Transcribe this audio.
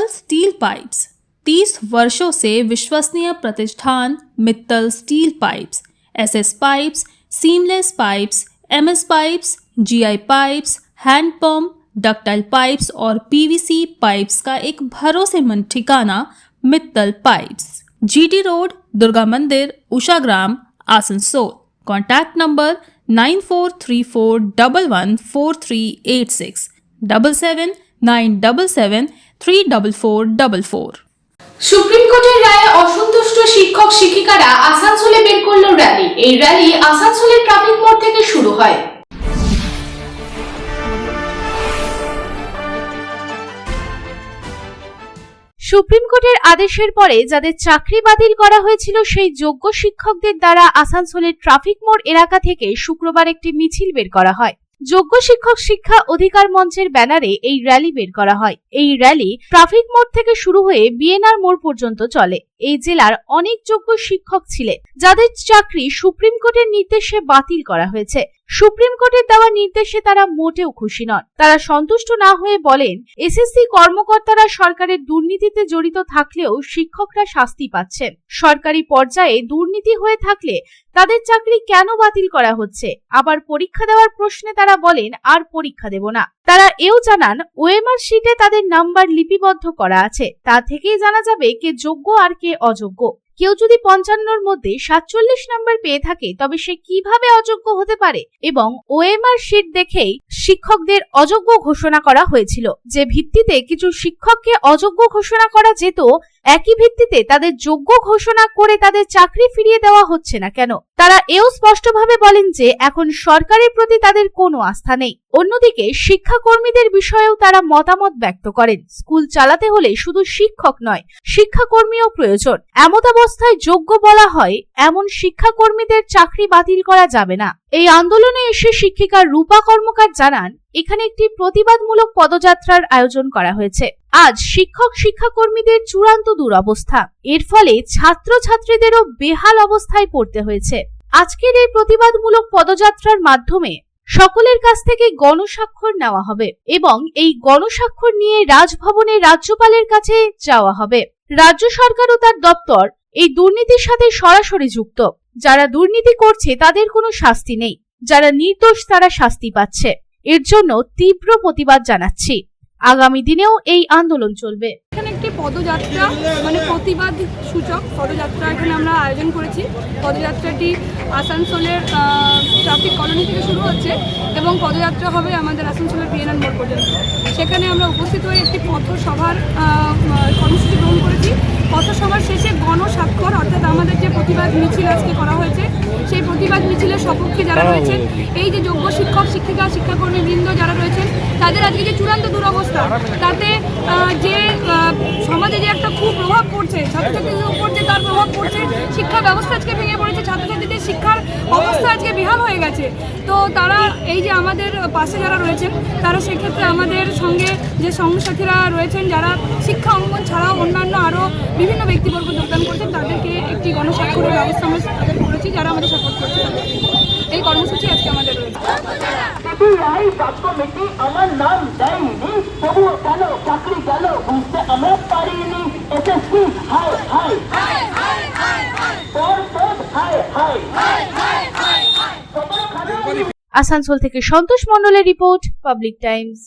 Mittal steel pipes 30 वर्षों से विश्वसनीय प्रतिष्ठान Mittal steel pipes, SS pipes, seamless pipes, MS pipes, GI pipes, hand pump, ductile pipes और PVC pipes का एक भरोसेमंद ठिकाना Mittal pipes, GT road, Durga Mandir, Ushagram, Asansol. Contact number 9434114386 7797734444। Supreme কোর্টের রায়ে অসন্তুষ্ট শিক্ষক শিক্ষিকারা আসানসোলে বের করলো র্যালি। এই র্যালি আসানসোলের ট্রাফিক মোড় থেকে শুরু হয়। সুপ্রিম কোর্টের আদেশের পরে যাদের চাকরি বাতিল করা হয়েছিল সেই যোগ্য শিক্ষকদের দ্বারা আসানসোলের ট্রাফিক মোড় এলাকা থেকে শুক্রবার একটি মিছিল বের করা হয়। যোগ্য শিক্ষক শিক্ষা অধিকার মঞ্চের ব্যানারে এই র্যালি বের করা হয়। এই র্যালি ট্রাফিক মোড় থেকে শুরু হয়ে বিএনআর মোড় পর্যন্ত চলে। এই জেলার অনেক যোগ্য শিক্ষক ছিলেন যাদের চাকরি সুপ্রিম কোর্টের নির্দেশে বাতিল করা হয়েছে। সুপ্রিম কোর্টের দেওয়া নির্দেশে তারা মোটেও খুশি নন। তারা সন্তুষ্ট না হয়ে বলেন, এসএসসি কর্মকর্তারা সরকারের দুর্নীতিতে জড়িত থাকলেও শিক্ষকরা শাস্তি পাচ্ছেন। সরকারি পর্যায়ে দুর্নীতি হয়ে থাকলে তাদের চাকরি কেন বাতিল করা হচ্ছে? আবার পরীক্ষা দেওয়ার প্রশ্নে তারা বলেন, আর পরীক্ষা দেব না। তারা এও জানান, ওএমআর শিটে তাদের নাম্বার লিপিবদ্ধ করা আছে, তা থেকেই জানা যাবে কে যোগ্য আর কে অযোগ্য। কেউ যদি 55-র মধ্যে 47 নাম্বার পেয়ে থাকে তবে সে কিভাবে অযোগ্য হতে পারে? এবং ওএমআর শিট দেখেই শিক্ষকদের অযোগ্য ঘোষণা করা হয়েছিল। যে ভিত্তিতে কিছু শিক্ষককে অযোগ্য ঘোষণা করা যেত, একই ভিত্তিতে তাদের যোগ্য ঘোষণা করে তাদের চাকরি ফিরিয়ে দেওয়া হচ্ছে না কেন? তারা এও স্পষ্টভাবে বলেন যে এখন সরকারের প্রতি তাদের কোনো আস্থা নেই। অন্যদিকে শিক্ষাকর্মীদের বিষয়েও তারা মতামত ব্যক্ত করেন। স্কুল চালাতে হলে শুধু শিক্ষক নয়, শিক্ষাকর্মীও প্রয়োজন। এমত অবস্থায় যোগ্য বলা হয় এমন শিক্ষাকর্মীদের চাকরি বাতিল করা যাবে না। এই আন্দোলনে এসে শিক্ষিকা রূপা কর্মকার জানান, এখানে একটি প্রতিবাদমূলক পদযাত্রার আয়োজন করা হয়েছে। আজ শিক্ষক শিক্ষাকর্মীদের চূড়ান্ত দুরবস্থা, এর ফলে ছাত্রছাত্রীদেরও বেহাল অবস্থায় পড়তে হয়েছে। আজকের এই প্রতিবাদমূলক পদযাত্রার মাধ্যমে সকলের কাছ থেকে গণস্বাক্ষর নেওয়া হবে এবং এই গণস্বাক্ষর নিয়ে রাজভবনে রাজ্যপালের কাছে যাওয়া হবে। রাজ্য সরকার ও তার দপ্তর এই দুর্নীতির সাথে সরাসরি যুক্ত। যারা দুর্নীতি করছে তাদের কোনো শাস্তি নেই, যারা নির্দোষ তারা শাস্তি পাচ্ছে। এর জন্য তীব্র প্রতিবাদ জানাচ্ছি। আগামী দিনেও এই আন্দোলন চলবে। এখানে একটি পদযাত্রা মানে প্রতিবাদ সূচক পদযাত্রা এখানে আমরা আয়োজন করেছি। পদযাত্রাটি আসানসোলের ট্রাফিক কলোনি থেকে শুরু হচ্ছে এবং পদযাত্রা হবে আমাদের আসানসোলের বিএনআর মোড় পর্যন্ত। সেখানে আমরা উপস্থিত হয়ে একটি পথসভার কর্মসূচি গ্রহণ করেছি। পথসভার শেষে গণস্বাক্ষর অর্থাৎ আমাদের যে প্রতিবাদ মিছিল আজকে করা হয়েছে সেই প্রতিবাদ মিছিলের সপক্ষে যারা রয়েছেন, এই যে যোগ্য শিক্ষক শিক্ষিকা শিক্ষাকর্মী বৃন্দ যারা রয়েছেন তাদের আজকে যে চূড়ান্ত দুরবস্থা, তাতে যে সমাজে যে একটা খুব প্রভাব পড়ছে, ছাত্রছাত্রীদের উপর যে তার প্রভাব পড়ছে, শিক্ষা ব্যবস্থা আজকে ভেঙে পড়েছে, ছাত্রছাত্রীদের শিক্ষার অবস্থা আজকে বেহাল হয়ে গেছে। তো তারা এই যে আমাদের পাশে যারা রয়েছেন তারা সেক্ষেত্রে আমাদের সঙ্গে যে সঙ্গসাথীরা রয়েছেন যারা শিক্ষা অঙ্গন ছাড়াও অন্যান্য আরও বিভিন্ন ব্যক্তিবর্গ যোগদান করছেন, তাদেরকে একটি গণস্বাক্ষরের ব্যবস্থা আমরা তাদের করেছি, যারা আমাদের সাপোর্ট করছে। এই কর্মসূচি আজকে আমাদের রয়েছে। আমার নাম দেয়নি, তবুও কেন চাকরি গেল বুঝতে আমরা পারিনি। এসএসসি হাই হাই, আসানসোল থেকে সন্তোষ মণ্ডলের রিপোর্ট, পাবলিক টাইমস।